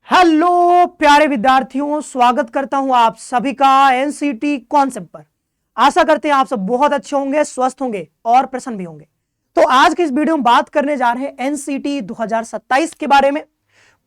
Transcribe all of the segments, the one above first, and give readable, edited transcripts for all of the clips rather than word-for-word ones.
Hello प्यारे विद्यार्थियों, स्वागत करता हूं आप सभी का एनसीटी कॉन्सेप्ट पर। आशा करते हैं आप सब बहुत अच्छे होंगे, स्वस्थ होंगे और प्रसन्न भी होंगे। तो आज की इस वीडियो में बात करने जा रहे हैं एनसीटी 2027 के बारे में।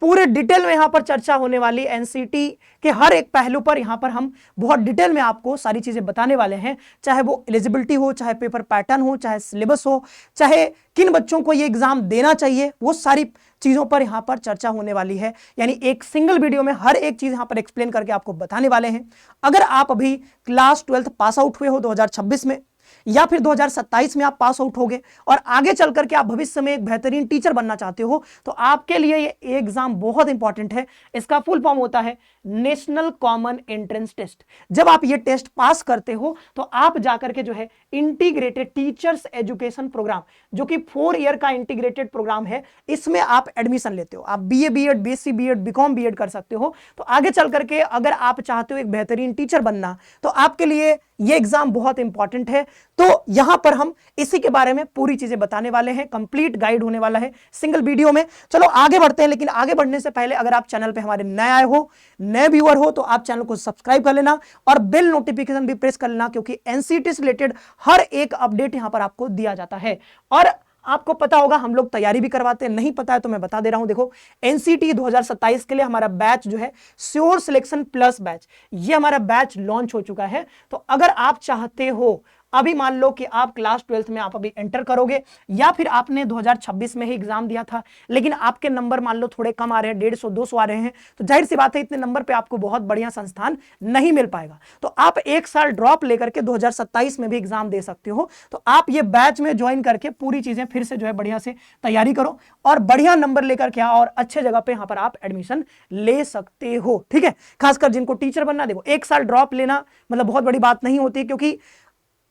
पूरे डिटेल में यहां पर चर्चा होने वाली एनसीटी के हर एक पहलू पर यहां पर हम बहुत डिटेल में आपको सारी चीजें बताने वाले हैं। चाहे वो एलिजिबिलिटी हो, चाहे पेपर पैटर्न हो, चाहे सिलेबस हो, चाहे किन बच्चों को ये एग्जाम देना चाहिए, वो सारी चीजों पर यहां पर चर्चा होने वाली है। यानी एक सिंगल वीडियो में हर एक चीज यहां पर एक्सप्लेन करके आपको बताने वाले हैं। अगर आप अभी क्लास 12 पास आउट हुए हो 2026 में, या फिर 2027 में आप पास आउट होगे और आगे चल करके आप भविष्य में एक बेहतरीन टीचर बनना चाहते हो, तो आपके लिए ये एग्जाम बहुत इंपॉर्टेंट है। इसका फुल फॉर्म होता है नेशनल कॉमन एंट्रेंस टेस्ट। जब आप ये टेस्ट पास करते हो तो आप जाकर के जो है इंटीग्रेटेड टीचर्स एजुकेशन प्रोग्राम, जो कि 4 ईयर का इंटीग्रेटेड प्रोग्राम है, इसमें आप एडमिशन लेते हो। आप BA BEd, BSc BEd, BCom BEd कर सकते हो। तो आगे चल करके अगर आप चाहते हो एक बेहतरीन टीचर बनना, तो आपके लिए ये एग्जाम बहुत इंपॉर्टेंट है। तो यहां पर हम इसी के बारे में पूरी चीजें बताने वाले हैं। कंप्लीट गाइड होने वाला है सिंगल वीडियो में। चलो आगे बढ़ते हैं, लेकिन आगे बढ़ने से पहले अगर आप चैनल पे हमारे नए आए हो, नए व्यूअर हो, तो आप चैनल को सब्सक्राइब कर लेना और बेल नोटिफिकेशन भी प्रेस कर लेना, क्योंकि एनसीटी से रिलेटेड हर एक अपडेट यहां पर आपको दिया जाता है। और आपको पता होगा हम लोग तैयारी भी करवाते हैं, नहीं पता है तो मैं बता दे रहा हूं। देखो, एनसीटी 2027 के लिए हमारा बैच जो है श्योर सिलेक्शन प्लस बैच, ये हमारा बैच लॉन्च हो चुका है। तो अगर आप चाहते हो, अभी मान लो कि आप क्लास 12 में आप अभी एंटर करोगे, या फिर आपने 2026 में ही एग्जाम दिया था, लेकिन आपके नंबर मान लो थोड़े कम आ रहे हैं, 150-200 आ रहे हैं, तो जाहिर सी बात है इतने नंबर पे आपको बहुत बढ़िया संस्थान नहीं मिल पाएगा। तो आप एक साल ड्रॉप लेकर के 2027 में भी एग्जाम दे सकते हो। तो आप ये बैच में ज्वाइन करके पूरी चीजें फिर से जो है बढ़िया से तैयारी करो और बढ़िया नंबर लेकर के आओ और अच्छे जगह पे यहां पर आप एडमिशन ले सकते हो। ठीक है, खासकर जिनको टीचर बनना, देखो एक साल ड्रॉप लेना मतलब बहुत बड़ी बात नहीं होती, क्योंकि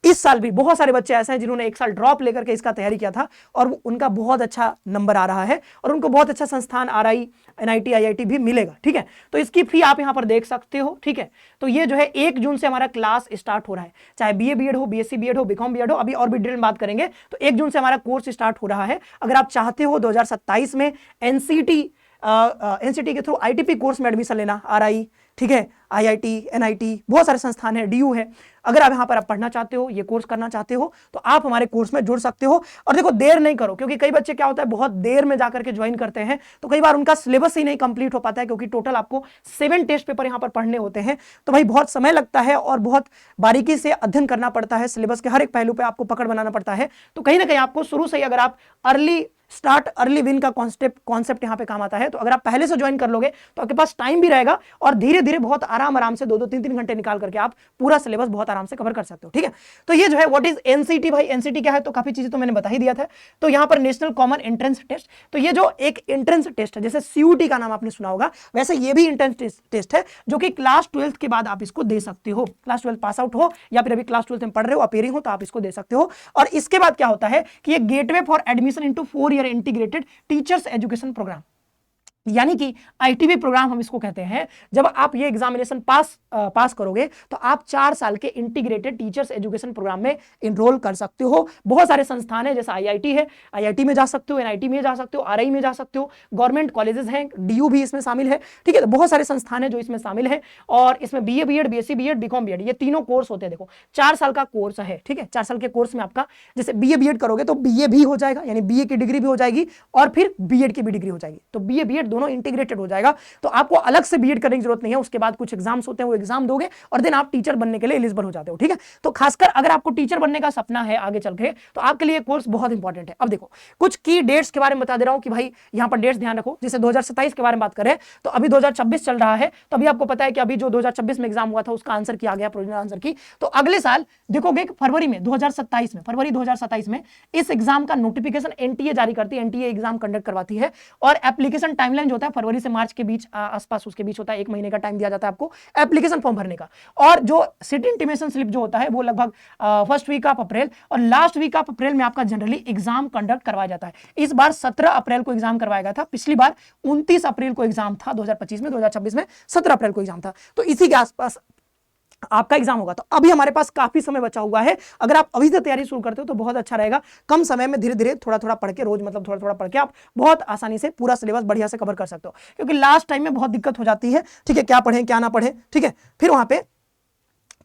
इस साल भी बहुत सारे बच्चे ऐसे हैं जिन्होंने एक साल ड्रॉप लेकर के इसका तैयारी किया था और उनका बहुत अच्छा नंबर आ रहा है और उनको बहुत अच्छा संस्थान आरआई, एनआईटी, आईआईटी भी मिलेगा। ठीक है, तो इसकी फी आप यहां पर देख सकते हो। ठीक है, तो ये जो है 1 जून से हमारा क्लास स्टार्ट हो रहा है। चाहे बीए बीएड हो, बीएससी बीएड हो, बीकॉम बीएड हो, अभी और भी डिटेल में बात करेंगे। तो 1 जून से हमारा कोर्स स्टार्ट हो रहा है। अगर आप चाहते हो 2027 में एनसीटी के थ्रू आईटीपी कोर्स में एडमिशन लेना, आरआई, ठीक है, आईआईटी, एनआईटी, बहुत सारे संस्थान है, डीयू है, अगर आप यहां पर आप पढ़ना चाहते हो, ये कोर्स करना चाहते हो, तो आप हमारे कोर्स में जुड़ सकते हो। और देखो देर नहीं करो, क्योंकि कई बच्चे क्या होता है बहुत देर में जाकर के ज्वाइन करते हैं, तो कई बार उनका सिलेबस ही नहीं कंप्लीट हो पाता है, क्योंकि टोटल आपको 7 टेस्ट पेपर यहां पर पढ़ने होते हैं। तो भाई बहुत समय लगता है और बहुत बारीकी से अध्ययन करना पड़ता है, सिलेबस के हर एक पहलू पर आपको पकड़ बनाना पड़ता है। तो कहीं ना कहीं आपको शुरू से ही, अगर आप अर्ली स्टार्ट अर्ली विन का कॉन्सेप्ट यहां पे काम आता है, तो अगर आप पहले से ज्वाइन कर लोगे तो आपके पास टाइम भी रहेगा और धीरे धीरे बहुत आराम से 2-2, 3-3 घंटे निकाल करके आप पूरा सिलेबस बहुत आराम से कवर कर सकते हो। ठीक है, तो ये जो है व्हाट इज एनसीटी। भाई एनसीटी क्या है, तो काफी चीजें तो मैंने बता ही दिया था। तो यहां पर नेशनल कॉमन एंट्रेंस टेस्ट, तो ये जो एक एंट्रेंस टेस्ट है, जैसे सीयूटी का नाम आपने सुना होगा, वैसे ये भी एंट्रेंस टेस्ट है, जो कि क्लास 12 के बाद आप इसको दे सकते हो। क्लास 12 पास आउट हो या फिर अभी क्लास 12 में पढ़ रहे हो, अपेयरिंग हो, तो आप इसको दे सकते हो। और इसके बाद क्या होता है कि ये gateway for admission into 4 year integrated teachers education program, यानी कि आईटीबी प्रोग्राम हम इसको कहते हैं। जब आप ये एग्जामिनेशन पास करोगे तो आप 4 साल के इंटीग्रेटेड टीचर्स एजुकेशन प्रोग्राम में इनरोल कर सकते हो। बहुत सारे संस्थान हैं, जैसे आईआईटी है, आईआईटी में जा सकते हो, एनआईटी में जा सकते हो, आरआई में जा सकते हो, गवर्नमेंट कॉलेजेस हैं, डीयू भी इसमें शामिल है। ठीक है, तो बहुत सारे संस्थान हैं जो इसमें शामिल है। और इसमें BA BEd, BSc BEd, BCom BEd, ये तीनों कोर्स होते हैं। देखो 4 साल का कोर्स है। ठीक है, 4 साल के कोर्स में आपका जैसे बीए बीएड करोगे तो बीए भी हो जाएगा, यानी बीए की डिग्री भी हो जाएगी और फिर बीएड की भी डिग्री हो जाएगी। तो बीए बीएड दोनों इंटीग्रेटेड हो जाएगा। तो आपको अलग से बीएड करने की जरूरत नहीं है। उसके बाद कुछ एग्जाम्स होते हैं, वो एग्जाम दोगे और देन आप टीचर बनने के लिए एलिजिबल हो जाते हो। ठीक है, तो खासकर अगर आपको टीचर बनने का सपना है आगे चल के, तो आपके लिए कोर्स बहुत इंपॉर्टेंट है। अब देखो कुछ की डेट्स के बारे में बता दे रहा हूं कि भाई यहां पर डेट्स ध्यान रखो। जैसे 2027 के बारे में बात करें तो अभी 2026 चल रहा है, तो अभी आपको पता है कि अभी जो 2026 में एग्जाम हुआ था उसका आंसर की आ गया, प्रोविजनल आंसर की। तो अगले साल देखोगे फरवरी में 2027 में, फरवरी 2027 में इस एग्जाम का नोटिफिकेशन एनटीए जारी करती है, एनटीए एग्जाम कंडक्ट करवाती है। और एप्लीकेशन टाइमलाइन जो होता है फरवरी से मार्च के बीच आसपास, उसके बीच होता है, 1 महीने का टाइम दिया जाता है आपको एप्लीकेशन फॉर्म भरने का। और जो सिटी इंटीमेशन स्लिप जो होता है वो लगभग फर्स्ट वीक ऑफ अप्रैल और लास्ट वीक ऑफ अप्रैल में आपका जनरली एग्जाम कंडक्ट करवाया जाता है। इस बार 17 अप्रैल को एग्जाम करवाया गया था, पिछली बार 29 अप्रैल को एग्जाम था 2025 में, 2026 में 17 अप्रैल को एग्जाम था। तो इसी के आसपास आपका एग्जाम होगा। तो अभी हमारे पास काफी समय बचा हुआ है, अगर आप अभी से तैयारी शुरू करते हो तो बहुत अच्छा रहेगा। कम समय में धीरे धीरे थोड़ा थोड़ा पढ़ के, रोज मतलब थोड़ा थोड़ा पढ़ के आप बहुत आसानी से पूरा सिलेबस बढ़िया से कवर कर सकते हो, क्योंकि लास्ट टाइम में बहुत दिक्कत हो जाती है, ठीक है, क्या पढ़ें क्या ना पढ़ें, ठीक है, फिर वहां पे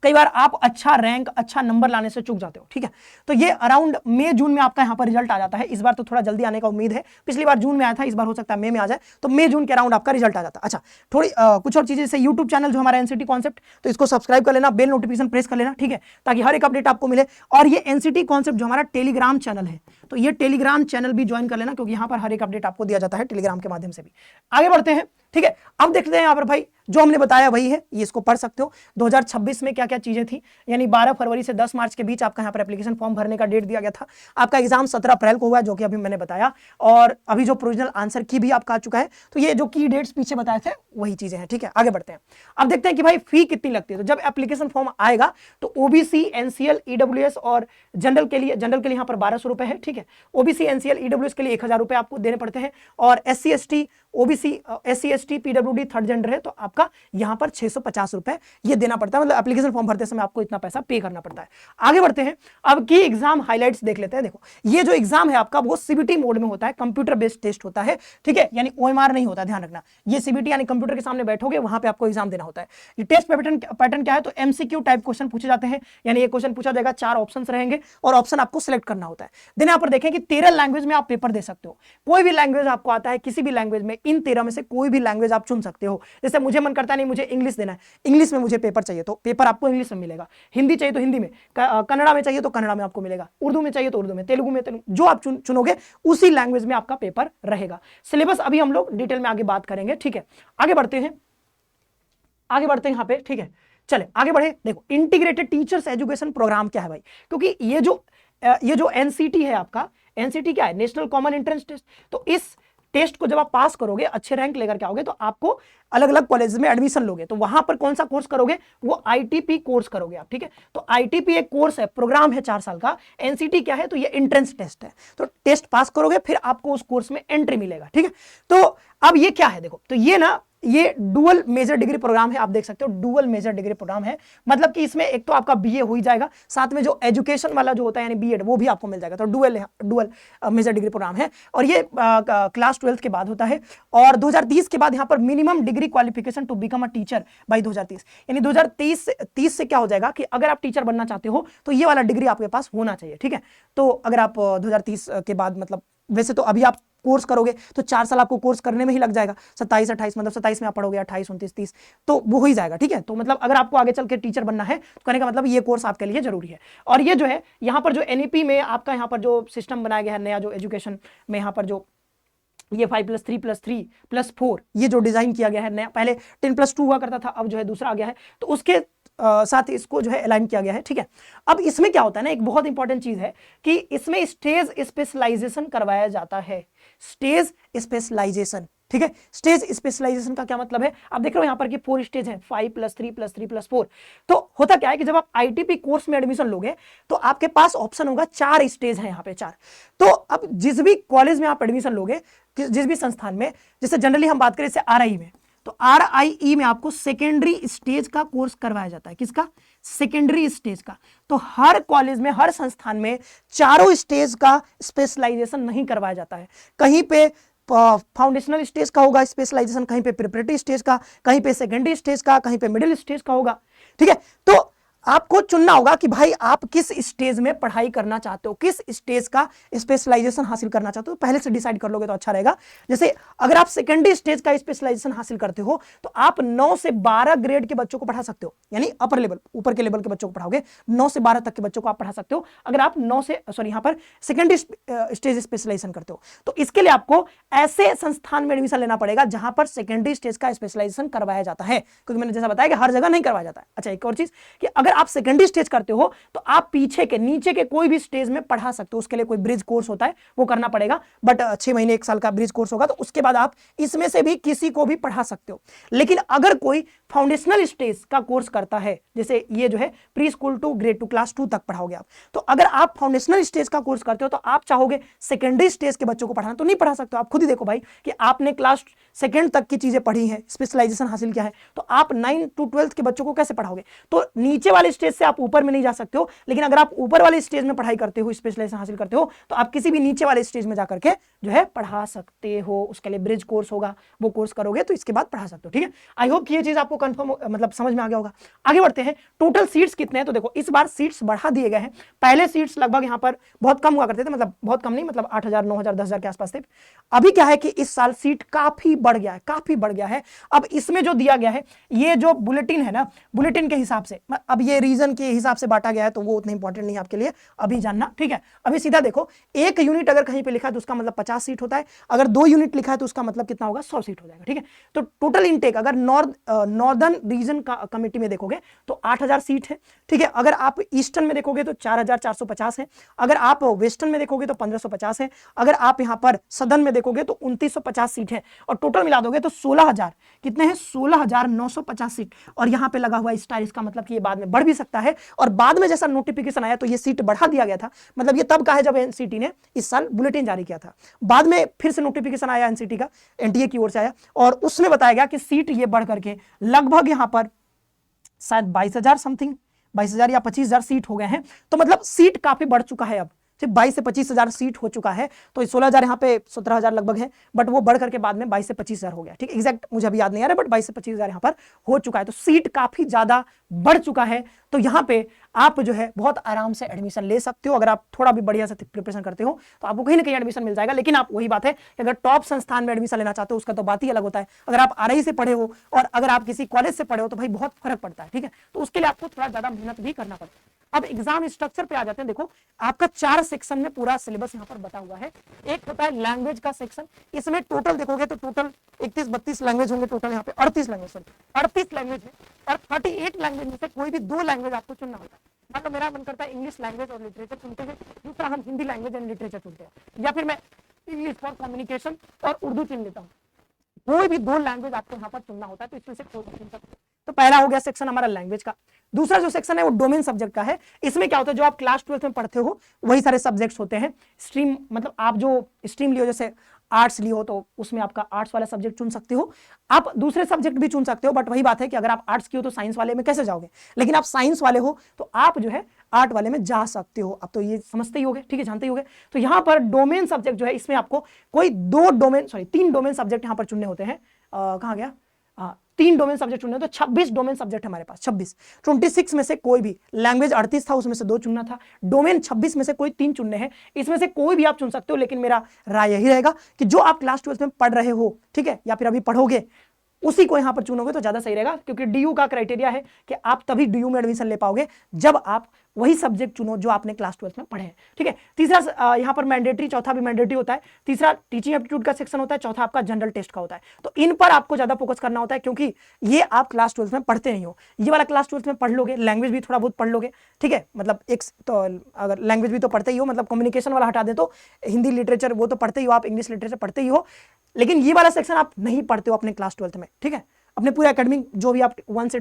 कई बार आप अच्छा रैंक, अच्छा नंबर लाने से चूक जाते हो, ठीक है। तो ये अराउंड मई जून में आपका यहाँ पर रिजल्ट आ जाता है। इस बार तो थोड़ा जल्दी आने का उम्मीद है, पिछली बार जून में आया था, इस बार हो सकता है मई में आ जाए, तो मई जून के अराउंड आपका रिजल्ट आ जाता है। अच्छा, थोड़ी कुछ और चीजें, जैसे यूट्यूब चैनल जो हमारा एनसीटी कॉन्सेप्ट, तो इसको सब्सक्राइब कर लेना, बेल नोटिफिकेशन प्रेस कर लेना, ठीक है, ताकि हर एक अपडेट आपको मिले। और ये एनसीटी कॉन्सेप्ट जो हमारा टेलीग्राम चैनल है, तो ये टेलीग्राम चैनल भी ज्वाइन कर लेना, क्योंकि यहाँ पर हर एक अपडेट आपको दिया जाता है टेलीग्राम के माध्यम से भी। आगे बढ़ते हैं, ठीक है। अब देखते हैं यहाँ पर भाई जो हमने बताया वही है, ये इसको पढ़ सकते हो। 2026 में क्या क्या चीजें थी, यानी 12 फरवरी से 10 मार्च के बीच आपका यहाँ पर एप्लीकेशन फॉर्म भरने का डेट दिया गया था। आपका एग्जाम 17 अप्रैल को हुआ, जो कि अभी मैंने बताया, और अभी जो प्रोविजनल आंसर की भी आपका आ चुका है। तो ये जो की डेट्स पीछे बताए थे वही चीजें हैं, ठीक है। आगे बढ़ते हैं, अब देखते हैं कि भाई फी कितनी लगती है। तो जब एप्लीकेशन फॉर्म आएगा तो ओबीसी, एनसीएल, ईडब्ल्यूएस और जनरल के लिए यहाँ पर 1200 रुपए है, ठीक है। ओबीसी, एनसीएल, ईडब्ल्यूएस के लिए 1000 रुपए आपको देने पड़ते हैं, और SC ST, OBC, SC ST, PWD third gender है तो आपका यहां पर 650 रुपए ये देना पड़ता है। मतलब एप्लीकेशन फॉर्म भरते समय आपको इतना पैसा पे करना पड़ता है। आगे बढ़ते हैं, अब की एग्जाम हाइलाइट्स देख लेते हैं। देखो, ये जो एग्जाम है आपका वो सीबीटी मोड में होता है, कंप्यूटर बेस्ड टेस्ट होता है, ठीक है, यानी ओएमआर नहीं होता, ध्यान रखना। ये सीबीटी यानी कंप्यूटर के सामने बैठोगे, वहां पे आपको एग्जाम देना होता है। ये टेस्ट पैटर्न क्या है, तो एमसीक्यू टाइप क्वेश्चन पूछे जाते हैं, यानी ये क्वेश्चन पूछा जाएगा, 4 ऑप्शन रहेंगे और ऑप्शन आपको सिलेक्ट करना होता है। देन यहाँ पर देखें कि 13 लैंग्वेज में आप पेपर दे सकते हो। कोई भी लैंग्वेज आपको आता है, किसी भी लैंग्वेज में, इन 13 में से कोई भी लैंग्वेज आप चुन सकते हो। जैसे मुझे मन करता नहीं, मुझे इंग्लिश देना है, इंग्लिश में मुझे पेपर चाहिए तो पेपर आपको इंग्लिश में मिलेगा, हिंदी चाहिए तो हिंदी में, कन्नड़ा में चाहिए तो कन्नड़ा में आपको मिलेगा, उर्दू में चाहिए तो उर्दू में, तेलुगु में तेलुगु, जो आप चुनोगे उसी लैंग्वेज में आपका पेपर रहेगा। सिलेबस अभी हम लोग डिटेल में आगे बात करेंगे, ठीक है। आगे बढ़ते हैं यहाँ पे, ठीक है। चले आगे बढ़े। देखो, इंटीग्रेटेड टीचर्स एजुकेशन प्रोग्राम क्या है भाई, क्योंकि ये जो एनसीटी है आपका, एनसीटी क्या है, नेशनल कॉमन एंट्रेंस टेस्ट। तो इस टेस्ट को जब आप पास करोगे, अच्छे रैंक लेकर के आओगे, तो आपको अलग अलग कॉलेज में एडमिशन लोगे, तो वहां पर कौन सा कोर्स करोगे, वो आईटीपी कोर्स करोगे आप, ठीक है। तो आईटीपी एक कोर्स है, प्रोग्राम है 4 साल का। एनसीटी क्या है, तो ये एंट्रेंस टेस्ट है, तो टेस्ट पास करोगे फिर आपको उस कोर्स में एंट्री मिलेगा, ठीक है। तो अब ये क्या है, देखो, तो ये डुअल मेजर डिग्री प्रोग्राम है, आप देख सकते हो डुअल मेजर डिग्री प्रोग्राम है। मतलब कि इसमें एक तो आपका बीए हो ही जाएगा, साथ में जो एजुकेशन वाला जो होता है यानी बीएड, वो भी आपको मिल जाएगा। तो डुअल मेजर डिग्री प्रोग्राम है, और ये क्लास 12 के बाद होता है। और 2030 के बाद यहाँ पर minimum degree qualification to become a teacher by 2030, यानी 2030 से क्या हो जाएगा कि अगर आप टीचर बनना चाहते हो तो ये वाला डिग्री आपके पास होना चाहिए, ठीक है। तो अगर आप 2030 के बाद, मतलब वैसे तो अभी आप कोर्स करोगे तो 4 साल आपको कोर्स करने में ही लग जाएगा, 27-28, मतलब 27 में आप पढ़ोगे, 28, 29, 30, तो वो हो ही जाएगा, ठीक है। तो मतलब अगर आपको आगे चल के टीचर बनना है तो कहने का मतलब ये कोर्स आपके लिए जरूरी है। और ये जो है यहाँ पर जो एनईपी में आपका यहाँ पर जो सिस्टम बनाया गया है नया, जो एजुकेशन में यहाँ पर जो ये 5+3+3+4 ये जो डिजाइन किया गया है नया, पहले 10+2 हुआ करता था, अब जो है दूसरा आ गया है, तो उसके साथ इसको जो है अलाइन किया गया है, ठीक है। अब इसमें क्या होता है ना, एक बहुत इंपॉर्टेंट चीज है कि इसमें स्टेज स्पेशलाइजेशन करवाया जाता है, स्टेज स्पेशलाइजेशन, ठीक है। स्टेज स्पेशलाइजेशन का क्या मतलब है, आप देख रहे हो यहाँ पर कि 4 स्टेज हैं, 5+3+3+4। तो होता क्या है कि जब आप आईटीपी कोर्स में एडमिशन लोगे तो आपके पास ऑप्शन होगा, 4 स्टेज हैं यहाँ पे, 4। तो अब जिस भी कॉलेज में आप एडमिशन लोगे, जिस भी संस्थान में, जैसे जनरली हम बात करें जैसे आरआई में, तो आरआईई में आपको सेकेंडरी स्टेज का कोर्स करवाया जाता है, किसका, सेकेंडरी स्टेज का। तो हर कॉलेज में, हर संस्थान में चारों स्टेज का स्पेशलाइजेशन नहीं करवाया जाता है। कहीं पे फाउंडेशनल स्टेज का होगा स्पेशलाइजेशन, कहीं पे प्रिपरेटरी स्टेज का, कहीं पे सेकेंडरी स्टेज का, कहीं पे मिडिल स्टेज का होगा, ठीक है। तो आपको चुनना होगा कि भाई आप किस स्टेज में पढ़ाई करना चाहते हो, किस स्टेज का स्पेशलाइजेशन हासिल करना चाहते हो, पहले से डिसाइड कर लोगे तो अच्छा रहेगा। जैसे अगर आप सेकेंडरी स्टेज का स्पेशलाइजेशन हासिल करते हो तो आप 9 से 12 ग्रेड के बच्चों को पढ़ा सकते हो, यानी अपर लेवल, ऊपर के लेवल के बच्चों को पढ़ाओगे, 9 से 12 तक के बच्चों को आप पढ़ा सकते हो अगर आप यहाँ पर सेकेंडरी स्टेज स्पेशलाइजेशन करते हो। तो इसके लिए आपको ऐसे संस्थान में एडमिशन लेना पड़ेगा जहां पर सेकेंडरी स्टेज का स्पेशलाइजेशन करवाया जाता है, क्योंकि मैंने जैसा बताया कि हर जगह नहीं करवाया जाता है। अच्छा, एक और चीज कि अगर अगर आप सेकेंडरी स्टेज करते हो तो आप पीछे के नीचे के कोई भी स्टेज में पढ़ा सकते हो, उसके लिए कोई ब्रिज कोर्स होता है वो करना पड़ेगा, बट 6 महीने 1 साल का ब्रिज कोर्स होगा, तो उसके बाद आप इसमें से भी किसी को भी पढ़ा सकते हो। लेकिन अगर कोई फाउंडेशनल स्टेज का कोर्स करता है, जैसे ये जो है pre school to grade 2 class 2 तक पढ़ाओगे आप, तो अगर आप फाउंडेशनल स्टेज का कोर्स करते हो तो आप चाहोगे सेकेंडरी स्टेज के बच्चों को पढ़ाना, तो नहीं पढ़ा सकते हो। आप खुद ही देखो भाई कि आपने क्लास सेकेंड तक की चीजें पढ़ी है, स्पेशलाइजेशन हासिल किया है, तो आप 9 to 12 के बच्चों को कैसे पढ़ाओगे? तो नीचे वाले स्टेज से आप ऊपर में नहीं जा सकते हो, लेकिन अगर आप ऊपर वाले स्टेज में पढ़ाई करते हो, स्पेशलाइजेशन हासिल करते हो, तो आप किसी भी नीचे वाले स्टेज में जाकर के जो है पढ़ा सकते हो। उसके लिए ब्रिज कोर्स होगा, वो कोर्स करोगे तो इसके बाद पढ़ा सकते हो। ठीक है, आई होप कि ये चीज आपको कंफर्म मतलब समझ में आ गया होगा। आगे बढ़ते हैं, टोटल सीट्स कितने हैं? तो देखो इस बार सीट्स बढ़ा दिए गए हैं। पहले सीट्स लगभग यहाँ पर बहुत कम हुआ करते थे, मतलब बहुत कम नहीं, मतलब 8,000 9,000 10,000 के आसपास थे। अभी क्या है कि इस साल सीट काफी बढ़ गया है, काफी बढ़ गया है। अब इसमें जो दिया गया है, ये जो बुलेटिन है ना, बुलेटिन के हिसाब से, अब ये रीजन के हिसाब से बांटा गया है, तो वो उतना इंपॉर्टेंट नहीं है आपके लिए अभी जानना। ठीक है, अभी सीधा देखो, 1 यूनिट अगर कहीं पे लिखा है तो उसका मतलब 50 सीट होता है, अगर 2 यूनिट लिखा है तो उसका मतलब कितना होगा? 100 सीट हो जाएगा। ठीक है, तो टोटल इनटेक अगर नॉर्दर्न रीजन कमेटी में देखोगे तो 8,000 सीट है। ठीक है, अगर आप ईस्टर्न में देखोगे तो 4,450 है, अगर आप वेस्टर्न में देखोगे तो 1,550 है, अगर आप यहाँ पर सदर्न में देखोगे तो 2,950 सीट है, और टोटल मिला दोगे तो 16,000 कितने हैं? 16,950 सीट। और यहाँ पे लगा हुआ स्टार, इसका मतलब कि ये बाद में बढ़ भी सकता है, और बाद में जैसा नोटिफिकेशन आया तो ये सीट बढ़ा दिया गया था। मतलब ये तब का है जब एनसीटी ने इस साल बुलेटिन जारी किया था, बाद में फिर से नोटिफिकेशन आया एनसीटी का, एनटीए की ओर से आया, और उसमें बताया गया कि सीट ये बढ़ करके लगभग यहाँ पर शायद 22,000 समथिंग, 22,000 या 25,000 सीट हो गए हैं। तो मतलब सीट काफी बढ़ चुका है, अब सिर्फ 22 से 25,000 सीट हो चुका है। तो 16,000 यहाँ पे 17,000 लगभग है, बट वो बढ़ करके बाद में 22 से 25,000 हो गया। ठीक, एग्जैक्ट मुझे अभी याद नहीं आ रहा, बट 22 से 25,000 यहाँ पर हो चुका है, तो सीट काफी ज्यादा बढ़ चुका है। तो यहाँ पे आप जो है बहुत आराम से एडमिशन ले सकते हो। अगर आप थोड़ा भी बढ़िया से प्रिपरेशन करते हो तो आपको कहीं ना कहीं एडमिशन मिल जाएगा। लेकिन आप वही बात है कि अगर टॉप संस्थान में एडमिशन लेना चाहते हो उसका तो बात ही अलग होता है। अगर आप आरआई से पढ़े हो और अगर आप किसी कॉलेज से पढ़े हो तो भाई बहुत फर्क पड़ता है। ठीक है, तो उसके लिए आपको थोड़ा ज्यादा मेहनत भी करना पड़ता है। अब एग्जाम स्ट्रक्चर पे आ जाते हैं। देखो आपका 4 सेक्शन में पूरा सिलेबस यहाँ पर बता हुआ है। एक होता है लैंग्वेज का सेक्शन, इसमें टोटल देखोगे तो टोटल 31-32 लैंग्वेज होंगे, टोटल यहाँ पे 38 लैंग्वेज, सॉरी 38 लैंग्वेज है, और 38 लैंग्वेज में से कोई भी 2 लैंग्वेज आपको चुनना होता है। मतलब मेरा मन करता है इंग्लिश लैंग्वेज और लिटरेचर चुनते हैं, दूसरा हम हिंदी लैंग्वेज एंड लिटरेचर चुनते हैं, या फिर मैं इंग्लिश फॉर कम्युनिकेशन और उर्दू चुन लेता हूँ। कोई भी 2 लैंग्वेज आपको यहाँ पर चुनना होता है, तो इसमें से कोई चुन सकते हैं। तो पहला हो गया सेक्शन हमारा लैंग्वेज का। दूसरा जो सेक्शन है वो डोमेन सब्जेक्ट का है। इसमें क्या होता है, जो आप क्लास 12 में पढ़ते हो वही सारे सब्जेक्ट्स होते हैं। स्ट्रीम मतलब आप जो स्ट्रीम लियो, जैसे आर्ट्स लियो तो उसमें आपका आर्ट्स वाला सब्जेक्ट चुन सकते हो, आप दूसरे सब्जेक्ट भी चुन सकते हो। बट वही बात है कि अगर आप आर्ट्स की हो तो साइंस वाले में कैसे जाओगे, लेकिन आप साइंस वाले हो तो आप जो है आर्ट वाले में जा सकते हो। अब तो ये समझते ही होगे, ठीक है, जानते ही होगे। तो यहाँ पर डोमेन सब्जेक्ट जो है, इसमें आपको कोई 3 डोमेन सब्जेक्ट यहाँ पर चुनने होते हैं। कहाँ गया? 3 डोमेन सब्जेक्ट चुनने, तो 26 डोमेन सब्जेक्ट हमारे पास। 26 में से कोई भी, लैंग्वेज 38 था उसमें से 2 चुनना था, डोमेन 26 में से कोई 3 चुनने हैं। इसमें से कोई भी आप चुन सकते हो, लेकिन मेरा राय यही रहेगा कि जो आप क्लास 12 में पढ़ रहे हो, ठीक है, या फिर अभी पढ़ोगे, उसी को यहां पर चुनोगे तो ज्यादा सही रहेगा। क्योंकि डीयू का क्राइटेरिया है कि आप तभी डीयू में एडमिशन ले पाओगे जब आप वही सब्जेक्ट चुनो जो आपने क्लास 12 में पढ़े हैं। ठीक है, तीसरा यहां पर मैंडेटरी, चौथा भी मैंडेटरी होता है, तीसरा टीचिंग एप्टीट्यूड का सेक्शन होता है, चौथा आपका जनरल टेस्ट का होता है। तो इन पर आपको ज्यादा फोकस करना होता है, क्योंकि ये आप क्लास 12 में पढ़ते नहीं हो। ये वाला क्लास 12 में पढ़ लोगे, लैंग्वेज भी थोड़ा बहुत पढ़ लोगे, ठीक है, मतलब एक तो अगर लैंग्वेज भी तो पढ़ते ही हो, मतलब कम्युनिकेशन वाला हटा दे तो हिंदी लिटरेचर वो तो पढ़ते ही हो, आप इंग्लिश लिटरेचर पढ़ते ही हो, लेकिन ये वाला सेक्शन आप नहीं पढ़ते हो अपने क्लास 12 में। ठीक है, अपने पूरे एकेडमिक जो भी आप 1 से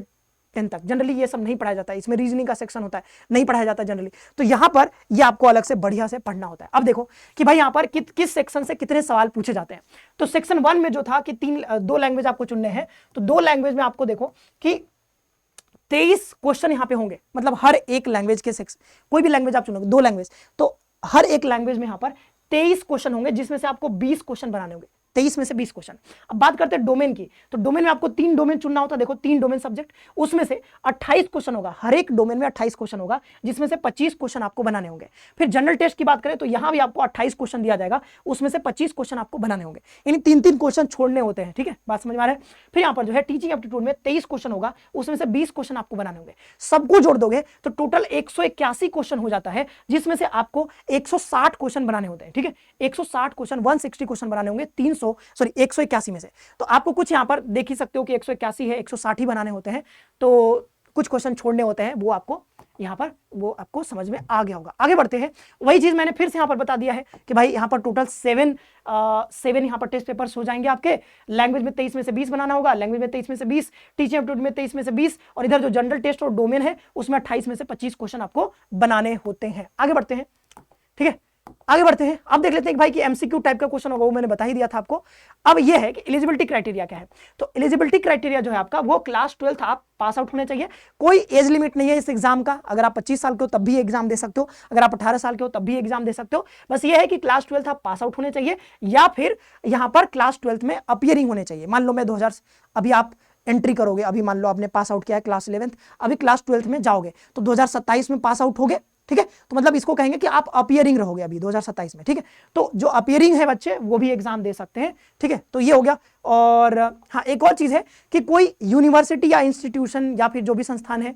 10 तक जनरली ये सब नहीं पढ़ाया जाता है। इसमें रीजनिंग का सेक्शन होता है, नहीं पढ़ाया जाता जनरली। तो यहाँ पर ये आपको अलग से बढ़िया से पढ़ना होता है। अब देखो कि भाई यहाँ पर किस सेक्शन से कितने सवाल पूछे जाते हैं। तो सेक्शन 1 में जो था कि 2 लैंग्वेज आपको चुनने हैं, तो 2 लैंग्वेज में आपको देखो कि 23 क्वेश्चन यहाँ पे होंगे। मतलब हर एक लैंग्वेज के सेक्शन, कोई भी लैंग्वेज आप चुनोगे, 2 लैंग्वेज, तो हर एक लैंग्वेज में यहाँ पर 23 क्वेश्चन होंगे, जिसमें से आपको 20 क्वेश्चन बनाने होंगे। 23 में से 20 क्वेश्चन। अब बात करते हैं डोमेन की, तो डोमेन में आपको 3 डोमेन चुनना होता है। देखो 3 डोमेन सब्जेक्ट, उसमें से 28 क्वेश्चन होगा, हर एक डोमेन में 28 क्वेश्चन होगा, जिसमें से 25 क्वेश्चन आपको बनाने होंगे। फिर जनरल टेस्ट की बात करें तो यहां भी आपको 28 क्वेश्चन दिया जाएगा, उसमें से 25 क्वेश्चन आपको बनाने होंगे, यानी 3-3 क्वेश्चन छोड़ने होते हैं। ठीक है, बात समझ में आ रहा है। फिर यहाँ पर जो है टीचिंग एप्टीट्यूड में 23 क्वेश्चन होगा, उसमें से 20 क्वेश्चन आपको बनाने होंगे। सबको जोड़ दोगे तो टोटल 181 क्वेश्चन हो जाता है, जिसमें से आपको 160 क्वेश्चन बनाने होते हैं। ठीक है, 160 क्वेश्चन, 160 क्वेश्चन बनाने होंगे 181 में से। तो आपको कुछ यहाँ पर देख ही सकते हो कि 181 है, 160 ही बनाने होते हैं। तो कुछ क्वेश्चन छोड़ने होते हैं, वो आपको यहाँ पर वो आपको समझ में आ गया होगा। आगे बढ़ते हैं, वही चीज मैंने फिर से यहाँ पर बता दिया है कि भाई यहाँ पर टोटल 7 यहाँ पर टेस्ट पेपर्स हो जाएंगे आपके। लैंग्वेज में 23 में से 20 बनाना होगा, लैंग्वेज में 23 में से 20, टीचिंग एप्टीट्यूड में 23 में से 20, और इधर जो जनरल टेस्ट और डोमेन है उसमें 28 में से 25 क्वेश्चन आपको बनाने होते हैं। आगे बढ़ते हैं, ठीक है, आगे बढ़ते हैं। अब देख लेते हैं कि भाई कि एमसीक्यू टाइप का क्वेश्चन होगा, वो मैंने बता ही दिया था आपको। अब ये है कि एलिजिबिलिटी क्राइटेरिया क्या है। तो एलिजिबिलिटी क्राइटेरिया जो है आपका, वो क्लास 12th आप पास आउट होने चाहिए। कोई एज लिमिट नहीं है इस एग्जाम का। अगर आप 25 साल के हो तब भी एग्जाम दे सकते हो, अगर आप 18 साल के हो तब भी एग्जाम दे सकते हो। बस ये है कि क्लास 12th आप पास आउट होने चाहिए, या फिर यहां पर क्लास 12th में अपीयरिंग होने चाहिए। मान लो मैं 2000 अभी आप एंट्री करोगे, अभी मान लो आपने पास आउट किया है क्लास 11th, अभी क्लास 12th में जाओगे तो 2027 में पास आउट होगे, ठीक है। तो मतलब इसको कहेंगे कि आप अपीयरिंग रहोगे अभी 2027 में, ठीक है। तो जो अपीयरिंग है बच्चे, वो भी एग्जाम दे सकते हैं, ठीक है। तो ये हो गया। और हाँ, एक और चीज है कि कोई यूनिवर्सिटी या इंस्टीट्यूशन या फिर जो भी संस्थान है,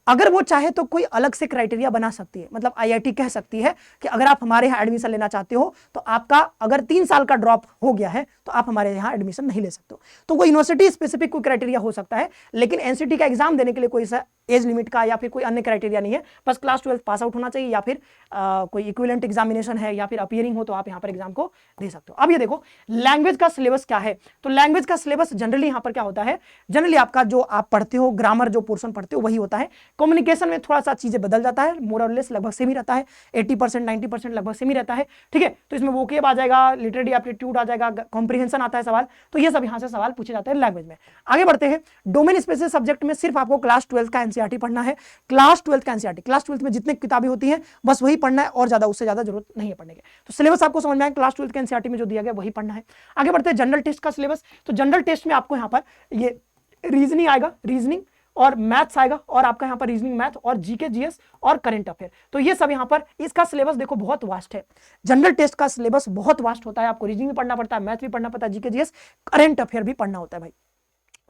अगर वो चाहे तो कोई अलग से क्राइटेरिया बना सकती है। मतलब आईआईटी कह सकती है कि अगर आप हमारे यहाँ एडमिशन लेना चाहते हो तो आपका अगर 3 साल का ड्रॉप हो गया है तो आप हमारे यहाँ एडमिशन नहीं ले सकते हो। तो वो यूनिवर्सिटी स्पेसिफिक कोई क्राइटेरिया हो सकता है, लेकिन एनसीटी का एग्जाम देने के लिए कोई सा एज लिमिट का या फिर कोई अन्य क्राइटेरिया नहीं है। बस क्लास 12 पास आउट होना चाहिए, या फिर कोई इक्विवेलेंट एग्जामिनेशन है या फिर अपीयरिंग हो तो आप यहाँ पर एग्जाम को दे सकते हो। अब ये देखो लैंग्वेज का सिलेबस क्या है। तो लैंग्वेज का सिलेबस जनरली यहाँ पर क्या होता है, जनरली आपका जो आप पढ़ते हो, ग्रामर जो पोर्शन पढ़ते हो वही होता है। कम्युनिकेशन में थोड़ा सा चीजें बदल जाता है, मोर और लेस लगभग सेम ही रहता है, 80% 90% लगभग सेम ही रहता है, ठीक है। तो इसमें वोकेब आ जाएगा, लिटरेरी एप्टीट्यूड आ जाएगा, कॉम्प्रिहेंशन आता है सवाल, तो ये सब यहाँ से सवाल पूछे जाते हैं लैंग्वेज में। आगे बढ़ते हैं, डोमेन स्पेसिफिक सब्जेक्ट में सिर्फ आपको क्लास 12 का एनसीईआरटी पढ़ना है। क्लास 12 का एनसीईआरटी, क्लास 12 में जितने किताबें होती हैं बस वही पढ़ना है, और ज्यादा उससे ज्यादा जरूरत नहीं है पढ़ने की। तो सिलेबस आपको समझ में आए, क्लास 12 के एनसीईआरटी में जो दिया गया वही पढ़ना है। आगे बढ़ते हैं जनरल टेस्ट का सिलेबस। तो जनरल टेस्ट में आपको यहाँ पर ये रीजनिंग आएगा, रीजनिंग और मैथ्स आएगा, और आपका यहाँ पर रीजनिंग, मैथ और जीके जीएस और करंट अफेयर। तो ये सब यहाँ पर, इसका सिलेबस देखो बहुत वास्ट है। जनरल टेस्ट का सिलेबस बहुत वास्ट होता है, आपको रीजनिंग भी पढ़ना पड़ता है, मैथ भी पढ़ना पड़ता है, जीके जीएस, करंट अफेयर भी पढ़ना होता है भाई।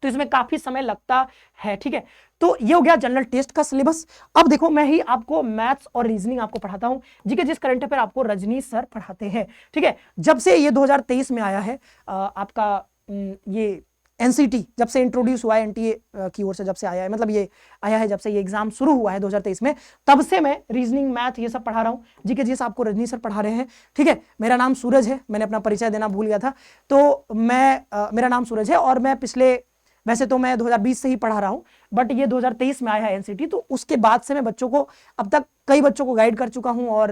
तो इसमें काफी समय लगता है, ठीक है। तो ये हो गया जनरल टेस्ट का सिलेबस। अब देखो मैं ही आपको मैथ्स और रीजनिंग आपको पढ़ाता हूं, जीके जिस करंट अफेयर आपको रजनी सर पढ़ाते हैं, ठीक है। जब से ये 2023 में आया है आपका ये एनसीटी, जब से इंट्रोड्यूस हुआ है एनटीए की ओर से, जब से आया है, मतलब ये आया है जब से ये एग्जाम शुरू हुआ है 2023 में, तब से मैं रीजनिंग, मैथ ये सब पढ़ा रहा हूँ। जीके जीएस आपको रजनी सर पढ़ा रहे हैं, ठीक है। मेरा नाम सूरज है, मैंने अपना परिचय देना भूल गया था। तो मेरा नाम सूरज है, और मैं वैसे तो मैं 2020 से ही पढ़ा रहा हूं, बट ये 2023 में आया है एनसीटी। तो उसके बाद से मैं बच्चों को, अब तक कई बच्चों को गाइड कर चुका हूं, और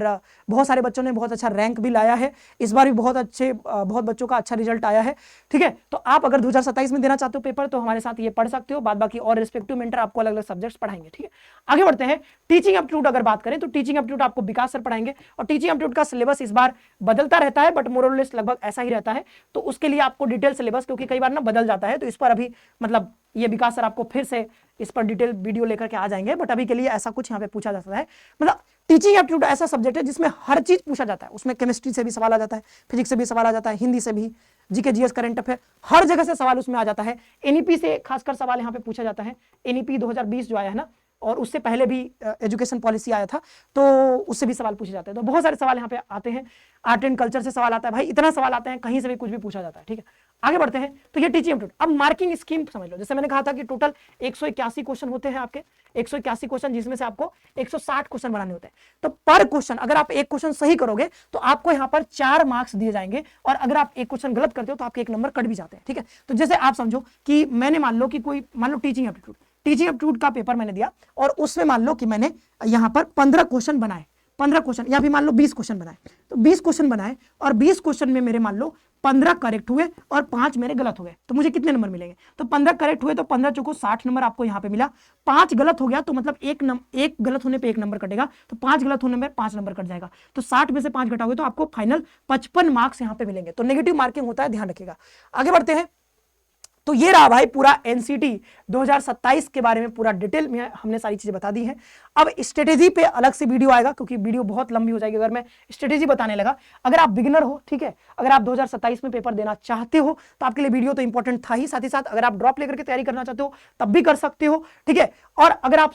बहुत सारे बच्चों ने बहुत अच्छा रैंक भी लाया है। इस बार भी बहुत बच्चों का अच्छा रिजल्ट आया है, ठीक है। तो आप अगर 2027 में देना चाहते हो पेपर तो हमारे साथ ये पढ़ सकते हो। बाद बाकी और रिस्पेक्टिव मेंटर आपको अलग अलग सब्जेक्ट्स पढ़ाएंगे, ठीक है। आगे बढ़ते हैं, टीचिंग एप्टीट्यूड अगर बात करें तो टीचिंग एप्टीट्यूड आपको विकास सर पढ़ाएंगे, और टीचिंग एप्टीट्यूड का सिलेबस इस बार बदलता रहता है, बट मोर और लेस लगभग ऐसा ही रहता है। तो उसके लिए आपको डिटेल सिलेबस, क्योंकि कई बार ना बदल जाता है, तो इस पर अभी मतलब ये विकास सर आपको फिर से इस पर डिटेल वीडियो लेकर के आ जाएंगे, बट अभी के लिए ऐसा कुछ यहाँ पे पूछा जा सकता है। मतलब टीचिंग एप्टीट्यूड ऐसा सब्जेक्ट है जिसमें हर चीज पूछा जाता है। उसमें केमिस्ट्री से भी सवाल आ जाता है, फिजिक्स से भी सवाल आ जाता है, हिंदी से भी, जीके जीएस, करंट अफेयर, हर जगह से सवाल उसमें आ जाता है। एनईपी से खासकर सवाल यहाँ पे पूछा जाता है। एनईपी 2020 जो आया है ना, और उससे पहले भी एजुकेशन पॉलिसी आया था, तो उससे भी सवाल पूछे जाते हैं। तो बहुत सारे सवाल यहाँ पे आते हैं। आर्ट एंड कल्चर से सवाल आता है भाई, इतना सवाल आते हैं, कहीं से भी कुछ भी पूछा जाता है, ठीक है। आगे बढ़ते हैं, तो ये टीचिंग एप्टीट्यूड। अब मार्किंग स्कीम समझ लो। जैसे मैंने कहा था कि टोटल 181 क्वेश्चन होते हैं आपके, 181 क्वेश्चन, जिसमें से आपको 160 क्वेश्चन बनाने होते हैं। तो पर क्वेश्चन अगर आप एक क्वेश्चन सही करोगे तो आपको यहाँ पर 4 मार्क्स दिए जाएंगे, और अगर आप एक क्वेश्चन गलत करते हो तो आपके 1 नंबर कट भी जाते हैं, ठीक है। तो जैसे आप समझो कि मैंने मान लो टीचिंग एप्टीट्यूड का पेपर मैंने दिया, और उसमें मान लो कि मैंने यहाँ पर 15 क्वेश्चन बनाए, 15 क्वेश्चन, या फिर मान लो 20 क्वेश्चन बनाए। तो 20 क्वेश्चन बनाए, और 20 क्वेश्चन में मेरे मान लो 15 करेक्ट हुए और 5 मेरे गलत हो गए, तो मुझे कितने नंबर मिलेंगे? तो 15 करेक्ट हुए तो 15 चौको 60 नंबर आपको यहाँ पे मिला। 5 गलत हो गया तो मतलब एक गलत होने पे 1 नंबर कटेगा, तो 5 गलत होने में 5 नंबर कट जाएगा। तो 60 में से 5 घटाओगे तो आपको फाइनल 55 मार्क्स यहाँ पे मिलेंगे। तो नेगेटिव मार्किंग होता है, ध्यान रखिएगा। आगे बढ़ते हैं, तो ये रहा भाई पूरा एनसीटी 2027 के बारे में पूरा डिटेल में हमने सारी चीजें बता दी हैं। अब स्ट्रेटेजी पे अलग से वीडियो आएगा, क्योंकि वीडियो बहुत लंबी हो जाएगी अगर मैं स्ट्रेटेजी बताने लगा। अगर आप बिगिनर हो, ठीक है, अगर आप 2027 में पेपर देना चाहते हो तो आपके लिए वीडियो तो इंपॉर्टेंट था ही, साथ ही साथ अगर आप ड्रॉप लेकर के तैयारी करना चाहते हो तब भी कर सकते हो, ठीक है। और अगर आप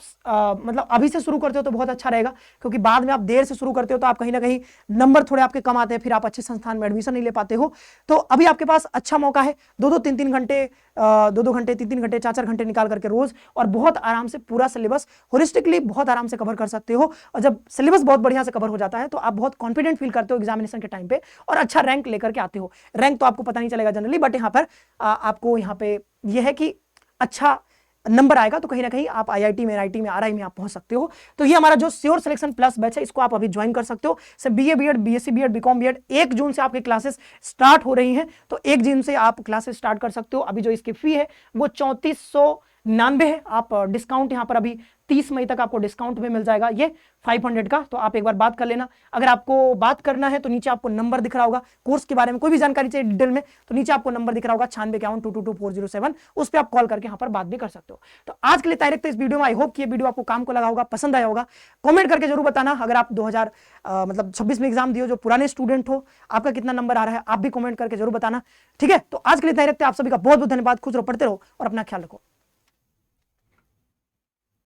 मतलब अभी से शुरू करते हो तो बहुत अच्छा रहेगा, क्योंकि बाद में आप देर से शुरू करते हो तो आप कहीं ना कहीं नंबर थोड़े आपके कम आते हैं, फिर आप अच्छे संस्थान में एडमिशन नहीं ले पाते हो। तो अभी आपके पास अच्छा मौका है, 2-2 3-3 घंटे 2-2 घंटे 3-3 घंटे 4-4 घंटे निकाल करके रोज, और बहुत आराम से पूरा सिलेबस होलिस्टिकली बहुत आराम से कवर कर सकते हो। और जब सिलेबस बहुत बढ़िया से कवर हो जाता है तो आप बहुत कॉन्फिडेंट फील करते हो एग्जामिनेशन के टाइम पे, और अच्छा रैंक लेकर के आते हो। रैंक तो आपको पता नहीं चलेगा जनरली, बट यहाँ पर आपको यहाँ पे यह है कि अच्छा नंबर आएगा तो कहीं ना कहीं आप आईआईटी में, एनआईटी में, आरआई में आप पहुंच सकते हो। तो ये हमारा जो श्योर सिलेक्शन प्लस बैच है, इसको आप अभी ज्वाइन कर सकते हो। Sir BA BEd, BSc BEd, BCom BEd 1 जून से आपकी क्लासेस स्टार्ट हो रही हैं, तो 1 जून से आप क्लासेस स्टार्ट कर सकते हो। अभी जो इसकी फी है वो 3499 है। आप डिस्काउंट यहाँ पर अभी 30 मई तक आपको डिस्काउंट में मिल जाएगा ये 500 का। तो आप एक बार बात कर लेना। अगर आपको बात करना है तो नीचे आपको नंबर दिख रहा होगा, कोर्स के बारे में कोई भी जानकारी चाहिए डिटेल में तो नीचे आपको नंबर दिख रहा होगा 9651222407, उस पर आप कॉल करके यहाँ पर बात भी कर सकते हो। तो आज के लिए डायरेक्ट इस वीडियो में, आई होप कि ये वीडियो आपको काम को लगा होगा, पसंद आया होगा। कमेंट करके जरूर बताना। अगर आप 2026 में एग्जाम दिए, जो पुराने स्टूडेंट हो, आपका कितना नंबर आ रहा है आप भी कमेंट करके जरूर बताना। ठीक है, तो आज के लिए डायरेक्ट आप सभी का बहुत बहुत धन्यवाद। खुश रहो, पढ़ते रहो और अपना ख्याल रखो।